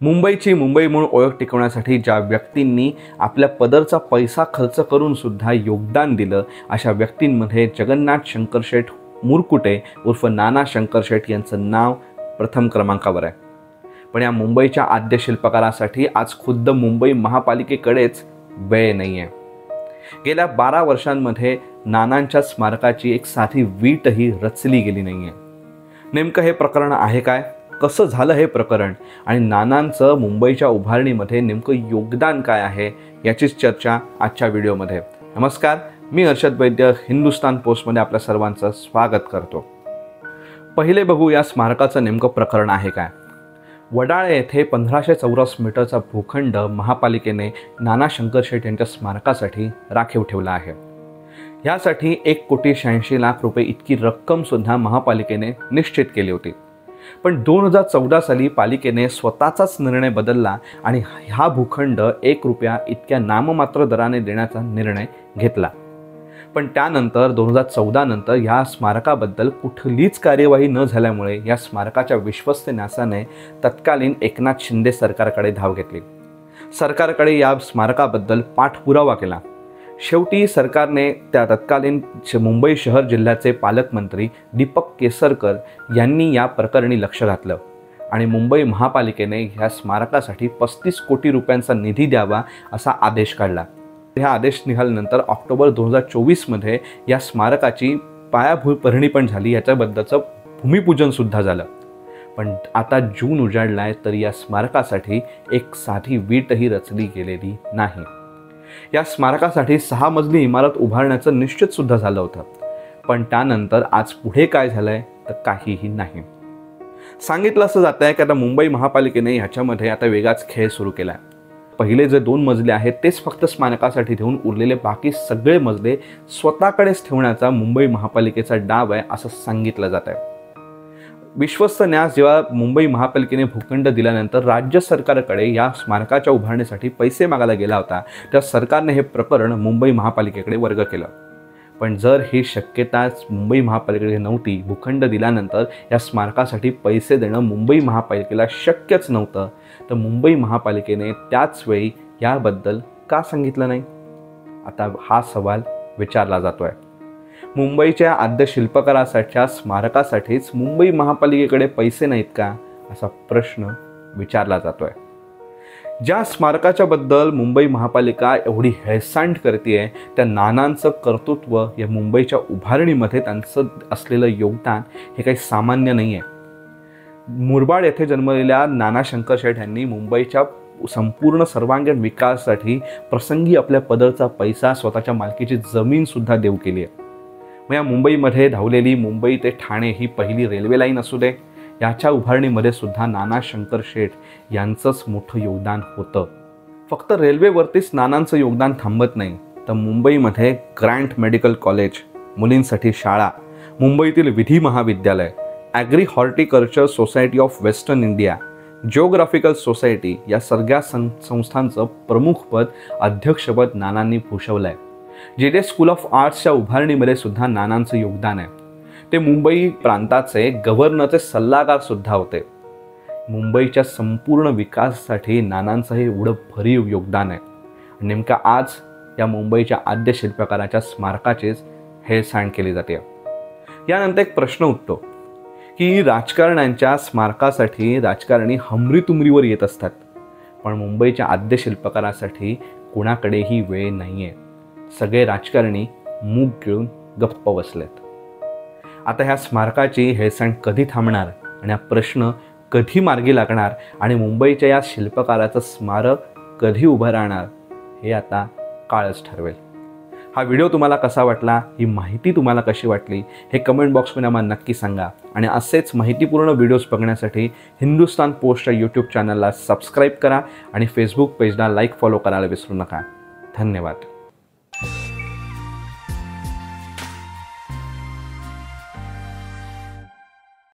मुंबईची मुंबई म्हणून ओळख टिकवण्यासाठी ज्या व्यक्तींनी आपल्या पदरचा पैसा खर्च करून सुद्धा योगदान दिलं, अशा व्यक्तींमध्ये जगन्नाथ शंकरशेठ मुरकुटे उर्फ नाना शंकरशेठ यांचं नाव प्रथम क्रमांकावर आहे। पण या मुंबईच्या आद्य शिल्पकारासाठी आज खुद्द मुंबई महापालिकेकडेच वेळ नाही आहे। गेल्या 12 वर्षांमध्ये नानांच्या स्मारकाची एक साधी वीटही रचली गेली नाही आहे। नेमकं हे प्रकरण आहे काय? कसं झालं हे प्रकरण? आणि नानांचं मुंबईच्या उभारणीमध्ये नेमकं योगदान काय आहे, याचीच चर्चा आजच्या व्हिडिओमध्ये। नमस्कार, मी हर्षद वैद्य हिंदुस्तान पोस्टमध्ये आपल्या सर्वांचं स्वागत करतो। पहिले बघू या स्मारकाचं नेमकं प्रकरण आहे काय। वडाळे येथे 1584 मीटरचा भूखंड महापालिकेने नाना शंकरशेठ यांच्या स्मारकासाठी राखीव ठेवला आहे। यासाठी 1,86,00,000 रुपये इतकी रक्कम सुद्धा महापालिकेने निश्चित केली होती। पण 2014 साली पालिकेने स्वतःचाच निर्णय बदलला आणि हा भूखंड 1 रुपया इतक्या नाममात्र दराने देण्याचा निर्णय घेतला। पण त्यानंतर 2014 नंतर या स्मारकाबद्दल कुठलीच कार्यवाही न झाल्यामुळे या स्मारकाच्या विश्वस्त न्यासाने तत्कालीन एकनाथ शिंदे सरकारकडे धाव घेतली। सरकारकडे या स्मारकाबद्दल पाठपुरावा केला। शेवटी सरकारने त्या तत्कालीन मुंबई शहर जिल्ह्याचे पालकमंत्री दीपक केसरकर यांनी या प्रकरणी लक्ष घातलं आणि मुंबई महापालिकेने ह्या स्मारकासाठी 35 कोटी रुपयांचा निधी द्यावा असा आदेश काढला। हा आदेश निघाल्यानंतर ऑक्टोबर 2024 मध्ये या स्मारकाची पायाभरणी पण झाली, याच्याबद्दलचं भूमिपूजन सुद्धा झालं। पण आता जून उजाडलाय तरी या स्मारकासाठी एक साधी वीटही रचली गेलेली नाही। या स्मारकासाठी 6 मजली इमारत उभारण्याचं निश्चित सुद्धा झालं होतं, पण त्यानंतर आज पुढे काय झालंय तर काहीही नाही। सांगितलं असं जात आहे की आता मुंबई महापालिकेने ह्याच्यामध्ये आता वेगळाच खेळ सुरू केलाय। पहिले जे 2 मजले आहेत तेच फक्त स्मारकासाठी ठेवून उरलेले बाकी सगळे मजले स्वतःकडेच ठेवण्याचा मुंबई महापालिकेचा डाव आहे असं सांगितलं जात आहे। विश्वस्त न्यास जेव्हा मुंबई महापालिकेने भूखंड दिल्यानंतर राज्य सरकारकडे या स्मारकाच्या उभारणीसाठी पैसे मागायला गेला होता, त्या सरकारने हे प्रकरण मुंबई महापालिकेकडे वर्ग केलं। पण जर ही शक्यताच मुंबई महापालिकेकडे नव्हती, भूखंड दिल्यानंतर या स्मारकासाठी पैसे देणं मुंबई महापालिकेला शक्यच नव्हतं, तर मुंबई महापालिकेने त्याच वेळी याबद्दल का सांगितलं नाही? आता हा सवाल विचारला जातोय। मुंबईच्या आद्य शिल्पकारासाठीच्या स्मारकासाठीच मुंबई महापालिकेकडे पैसे नाहीत का, असा प्रश्न विचारला जातोय। ज्या स्मारकाच्या बद्दल मुंबई महापालिका एवढी हेळसांड करतेय, त्या नानांचं कर्तृत्व या मुंबईच्या उभारणीमध्ये त्यांचं असलेलं योगदान हे काही सामान्य नाही आहे। मुरबाड येथे जन्मलेल्या नाना शंकरशेठ यांनी मुंबईच्या संपूर्ण सर्वांगीण विकासासाठी प्रसंगी आपल्या पदरचा पैसा, स्वतःच्या मालकीची जमीन सुद्धा देऊ केली आहे। मग या मुंबईमध्ये धावलेली मुंबई ते ठाणे ही पहिली रेल्वे लाईन असू दे, याच्या उभारणीमध्ये सुद्धा नाना शंकरशेठ यांचंच मोठं योगदान होतं। फक्त रेल्वेवरतीच नानांचं योगदान थांबत नाही, तर मुंबईमध्ये ग्रँट मेडिकल कॉलेज, मुलींसाठी शाळा, मुंबईतील विधी महाविद्यालय, agree horticulture society of western India, geographical society या सगळ्या संस्थांचं प्रमुखपद, अध्यक्षपद नानांनी भूषवलं आहे। जे स्कूल ऑफ आर्ट्सच्या उभारणीमध्ये सुद्धा नानांचं योगदान आहे। ते मुंबई प्रांताचे गव्हर्नरचे सल्लागार सुद्धा होते। मुंबईच्या संपूर्ण विकासासाठी नानांचं हे एवढं भरीव योगदान आहे। नेमका आज या मुंबईच्या आद्य शिल्पकाराच्या स्मारकाचीच हेळसांड केली जाते। यानंतर एक प्रश्न उठतो की राजकारण्यांच्या स्मारकासाठी राजकारणी हमरीतुमरीवर येत असतात, पण मुंबईच्या आद्य शिल्पकारासाठी कोणाकडेही वेळ नाही आहे। सगळे राजकारणी मूग गिळून गप्प बसलेत। आता ह्या स्मारकाची हेळसांड कधी थांबणार आणि हा प्रश्न कधी मार्गी लागणार आणि मुंबईच्या या शिल्पकाराचं स्मारक कधी उभं राहणार हे आता काळच ठरवेल। हा व्हिडिओ तुम्हाला कसा वाटला, ही माहिती तुम्हाला कशी वाटली हे कमेंट बॉक्समध्ये आम्हाला नक्की सांगा। आणि असेच माहितीपूर्ण व्हिडिओज बघण्यासाठी हिंदुस्तान पोस्टच्या यूट्यूब चॅनलला सबस्क्राईब करा आणि फेसबुक पेजला लाईक फॉलो करायला विसरू नका। धन्यवाद।